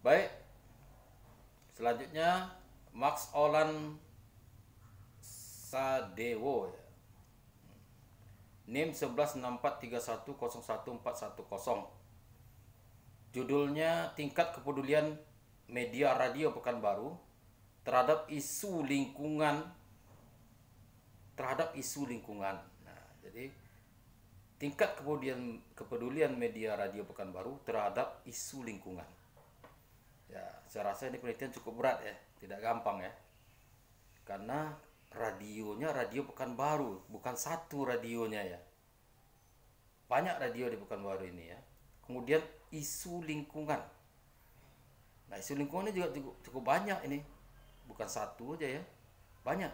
Baik, selanjutnya Max Olan Sadewo ya. NIM 116431011410. Judulnya Tingkat Kepedulian Media Radio Pekanbaru terhadap isu lingkungan. Nah, jadi tingkat kepedulian media radio Pekanbaru terhadap isu lingkungan. Ya, saya rasa ini penelitian cukup berat ya, tidak gampang ya. Karena radionya radio Pekanbaru, bukan satu radionya ya. Banyak radio di Pekanbaru ini ya. Kemudian isu lingkungan. Nah, isu lingkungannya juga cukup banyak ini. Bukan satu aja ya. Banyak.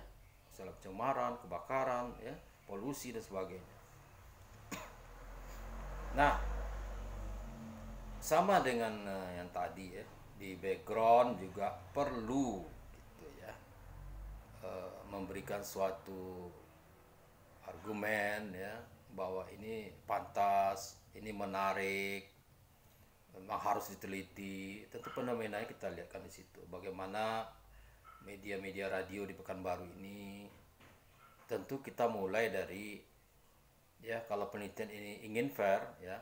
Misalnya pencemaran, kebakaran, ya, polusi dan sebagainya. Nah, sama dengan yang tadi ya, di background juga perlu gitu ya, memberikan suatu argumen ya bahwa ini pantas, ini menarik, memang harus diteliti. Tentu fenomenanya kita lihat kan di situ. Bagaimana media-media radio di Pekanbaru ini, tentu kita mulai dari ya, kalau penelitian ini ingin fair ya,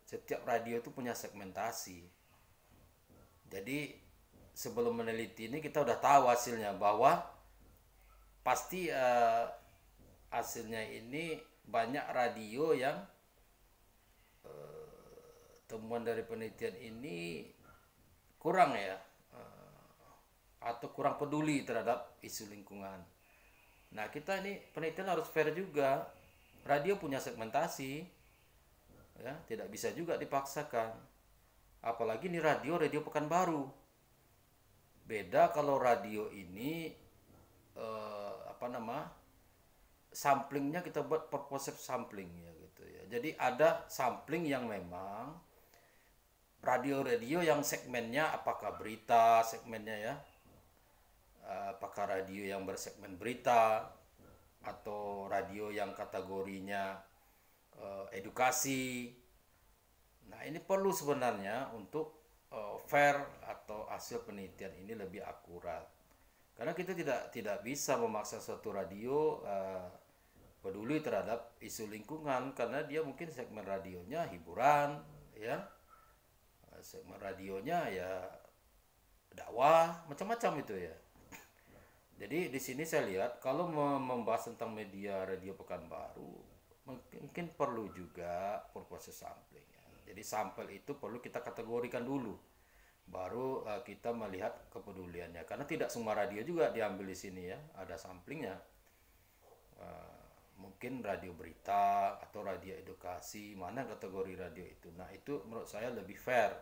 setiap radio itu punya segmentasi. Jadi sebelum meneliti ini kita udah tahu hasilnya, bahwa pasti hasilnya ini banyak radio yang temuan dari penelitian ini kurang ya, atau kurang peduli terhadap isu lingkungan. Nah, kita ini penelitian harus fair juga. Radio punya segmentasi, ya, tidak bisa juga dipaksakan. Apalagi ini radio Pekanbaru. Beda kalau radio ini samplingnya kita buat purposive sampling ya gitu ya. Jadi ada sampling yang memang radio-radio yang segmennya apakah berita segmennya ya, apakah radio yang bersegmen berita, atau radio yang kategorinya edukasi. Nah, ini perlu sebenarnya untuk fair atau hasil penelitian ini lebih akurat. Karena kita tidak bisa memaksa suatu radio peduli terhadap isu lingkungan, karena dia mungkin segmen radionya hiburan ya, segmen radionya ya dakwah, macam-macam itu ya. Jadi di sini saya lihat kalau membahas tentang media radio Pekanbaru mungkin perlu juga purpose sampling ya. Jadi sampel itu perlu kita kategorikan dulu, baru kita melihat kepeduliannya. Karena tidak semua radio juga diambil di sini ya, ada samplingnya. Mungkin radio berita atau radio edukasi, mana kategori radio itu. Nah, itu menurut saya lebih fair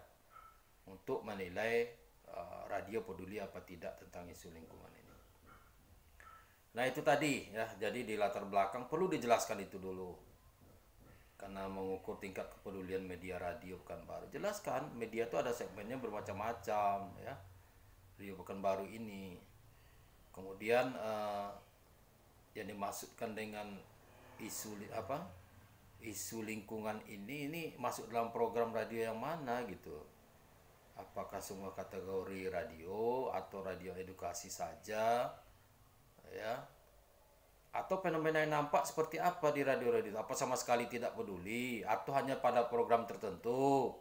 untuk menilai radio peduli apa tidak tentang isu lingkungan ini. Nah, itu tadi ya, jadi di latar belakang perlu dijelaskan itu dulu. Karena mengukur tingkat kepedulian media radio Pekanbaru, jelaskan media itu ada segmennya bermacam-macam ya, radio Pekanbaru ini. Kemudian yang dimaksudkan dengan isu lingkungan ini masuk dalam program radio yang mana gitu. Apakah semua kategori radio atau radio edukasi saja ya, atau fenomena yang nampak seperti apa di radio-radio, apa sama sekali tidak peduli, atau hanya pada program tertentu,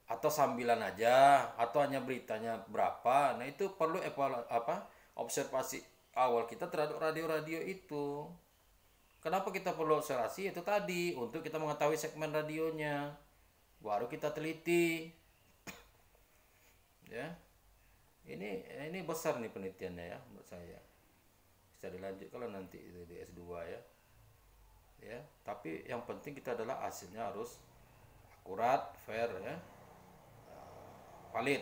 atau sambilan aja, atau hanya beritanya berapa. Nah, itu perlu observasi awal kita terhadap radio-radio itu. Kenapa kita perlu observasi? Itu tadi, untuk kita mengetahui segmen radionya, baru kita teliti ya. Ini besar nih penelitiannya ya menurut saya. Bisa dilanjut kalau nanti di S2 ya. Ya, tapi yang penting kita adalah hasilnya harus akurat, fair ya, valid.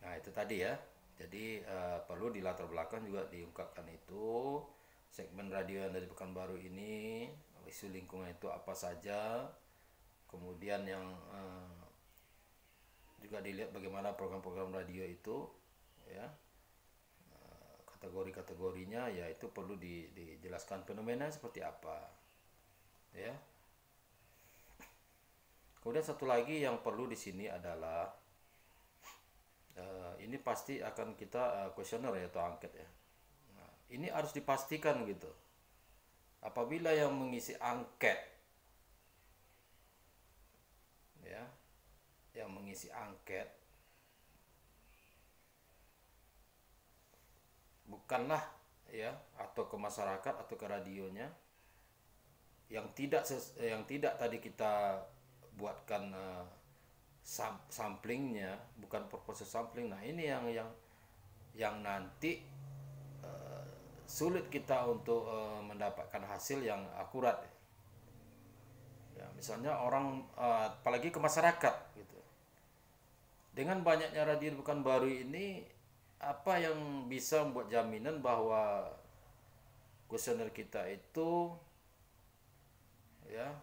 Nah, itu tadi ya. Jadi perlu di latar belakang juga diungkapkan itu segmen radio yang dari Pekanbaru ini, isu lingkungan itu apa saja. Kemudian yang juga dilihat bagaimana program-program radio itu ya, kategori-kategorinya ya, itu perlu dijelaskan fenomena seperti apa ya. Kemudian satu lagi yang perlu di sini adalah ini pasti akan kita kuesioner ya atau angket ya. Nah, ini harus dipastikan gitu. Apabila yang mengisi angket ya, yang mengisi angket bukanlah ya atau ke masyarakat atau ke radionya yang tidak tadi kita buatkan samplingnya, bukan purpose sampling. Nah ini yang nanti sulit kita untuk mendapatkan hasil yang akurat ya. Misalnya orang apalagi ke masyarakat gitu, dengan banyaknya radio bukan baru ini, apa yang bisa membuat jaminan bahwa kuesioner kita itu ya,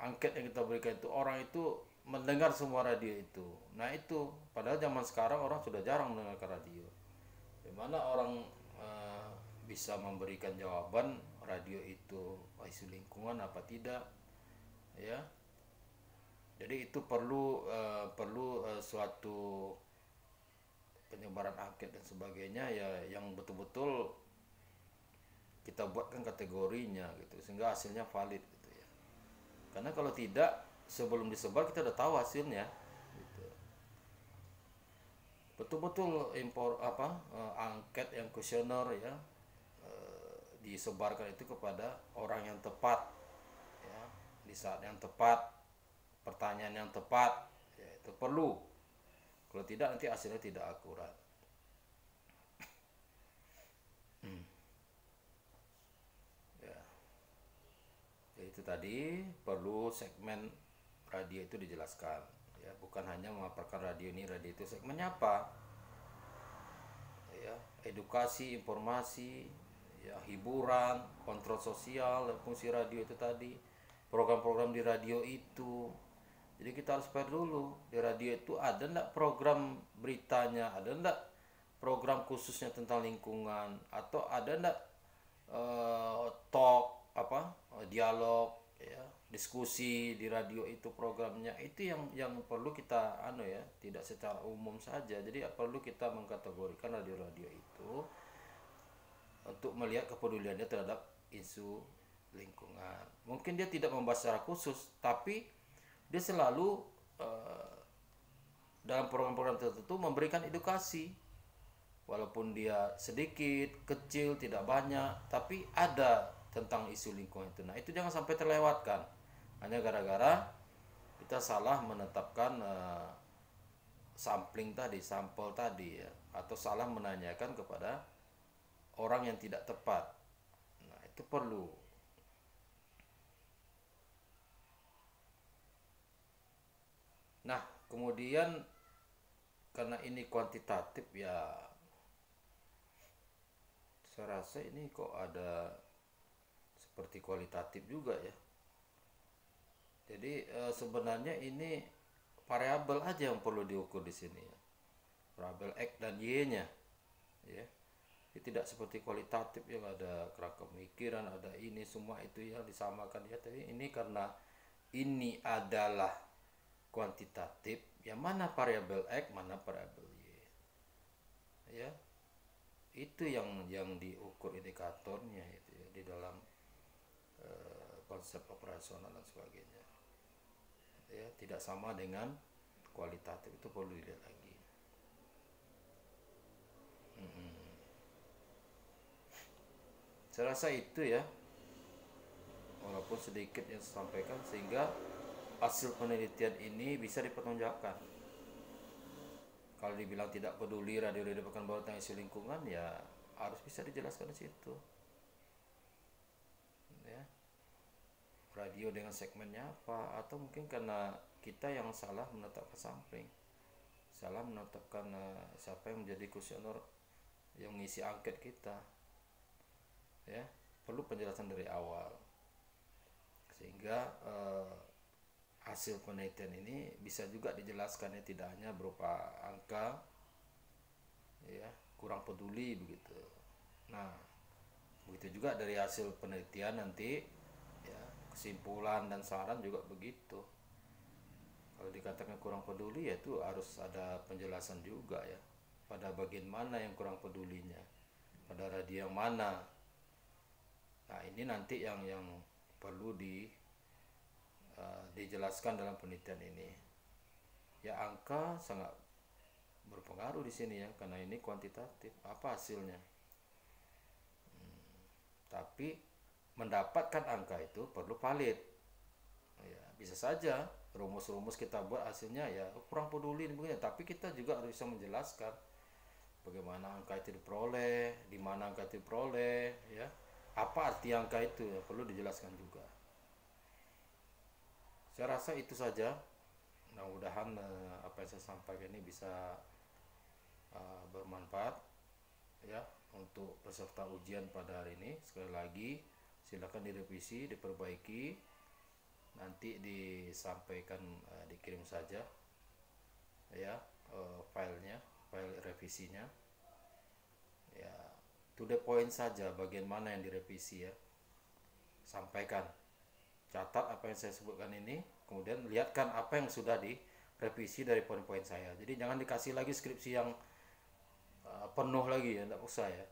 angket yang kita berikan itu orang itu mendengar semua radio itu. Nah itu padahal zaman sekarang orang sudah jarang mendengarkan radio. Bagaimana orang bisa memberikan jawaban radio itu isu lingkungan apa tidak ya. Jadi itu perlu suatu penyebaran angket dan sebagainya ya, yang betul-betul kita buatkan kategorinya gitu sehingga hasilnya valid gitu ya. Karena kalau tidak, sebelum disebar kita udah tahu hasilnya gitu. Betul-betul angket yang kuesioner ya disebarkan itu kepada orang yang tepat ya, di saat yang tepat, pertanyaan yang tepat ya, itu perlu. Kalau tidak nanti hasilnya tidak akurat. Ya. Jadi itu tadi perlu segmen radio itu dijelaskan ya, bukan hanya memaparkan radio ini radio itu. Segmennya apa ya, edukasi, informasi ya, hiburan, kontrol sosial, dan fungsi radio itu tadi, program-program di radio itu. Jadi kita harus fair dulu, di radio itu ada enggak program beritanya, ada enggak program khususnya tentang lingkungan, atau ada enggak dialog ya, diskusi di radio itu programnya. Itu yang perlu kita tidak secara umum saja. Jadi perlu kita mengkategorikan radio-radio itu untuk melihat kepeduliannya terhadap isu lingkungan. Mungkin dia tidak membahas secara khusus, tapi dia selalu dalam program-program tertentu memberikan edukasi. Walaupun dia sedikit, kecil, tidak banyak, tapi ada tentang isu lingkungan itu. Nah itu jangan sampai terlewatkan hanya gara-gara kita salah menetapkan sampel tadi ya, atau salah menanyakan kepada orang yang tidak tepat. Nah itu perlu. Nah kemudian karena ini kuantitatif ya, saya rasa ini kok ada seperti kualitatif juga ya. Jadi sebenarnya ini variabel aja yang perlu diukur di sini ya. Variabel X dan Y-nya ya. Ini tidak seperti kualitatif yang ada kerangka pemikiran, ada ini semua itu yang disamakan ya. Tapi ini karena ini adalah kuantitatif, yang mana variabel X, mana variabel Y. Ya. Itu yang diukur indikatornya itu ya, di dalam konsep operasional dan sebagainya. Ya, tidak sama dengan kualitatif, itu perlu dilihat lagi. Saya rasa itu ya, walaupun sedikit yang saya sampaikan, sehingga hasil penelitian ini bisa dipertanggungjawabkan. Kalau dibilang tidak peduli radio-radio Pekanbaru tentang isu lingkungan, ya harus bisa dijelaskan di situ. Ya, radio dengan segmennya apa, atau mungkin karena kita yang salah menetapkan sampling, salah menetapkan siapa yang menjadi kuesioner yang mengisi angket kita. Ya, perlu penjelasan dari awal sehingga hasil penelitian ini bisa juga dijelaskan ya, tidak hanya berupa angka ya, kurang peduli begitu. Nah begitu juga dari hasil penelitian nanti ya, kesimpulan dan saran juga begitu Kalau dikatakan kurang peduli ya itu harus ada penjelasan juga ya. Pada bagian mana yang kurang pedulinya? Pada radio yang mana? Nah, ini nanti yang perlu dijelaskan dalam penelitian ini. Ya, angka sangat berpengaruh di sini ya, karena ini kuantitatif. Apa hasilnya? Tapi mendapatkan angka itu perlu valid. Ya, bisa saja rumus-rumus kita buat hasilnya ya kurang peduli begini, tapi kita juga harus bisa menjelaskan bagaimana angka itu diperoleh, di mana angka itu diperoleh, ya. Apa arti angka itu ya perlu dijelaskan juga. Saya rasa itu saja. Mudah-mudahan apa yang saya sampaikan ini bisa bermanfaat ya untuk peserta ujian pada hari ini. Sekali lagi silakan direvisi, diperbaiki, nanti disampaikan, dikirim saja ya filenya, file revisinya ya, to the point saja bagian mana yang direvisi ya, sampaikan, catat apa yang saya sebutkan ini, kemudian lihatkan apa yang sudah direvisi dari poin-poin saya. Jadi jangan dikasih lagi skripsi yang penuh lagi ya, tidak usah ya.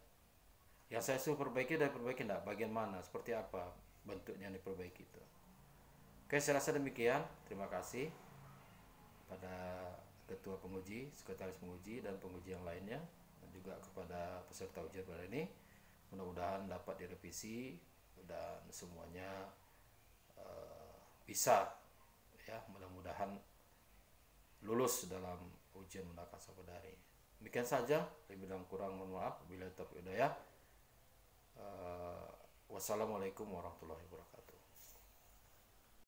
Yang saya suruh perbaiki dari perbaiki, tidak bagian mana, seperti apa bentuknya yang diperbaiki itu. Oke, saya rasa demikian. Terima kasih pada ketua penguji, sekretaris penguji, dan penguji yang lainnya, dan juga kepada peserta ujian pada ini. Mudah-mudahan dapat direvisi dan semuanya bisa ya, mudah-mudahan lulus dalam ujian Undakasa pada hari ini. Demikian saja, lebih dan kurang mohon maaf. Wabillahi taufiq wal hidayah. Wassalamualaikum warahmatullahi wabarakatuh.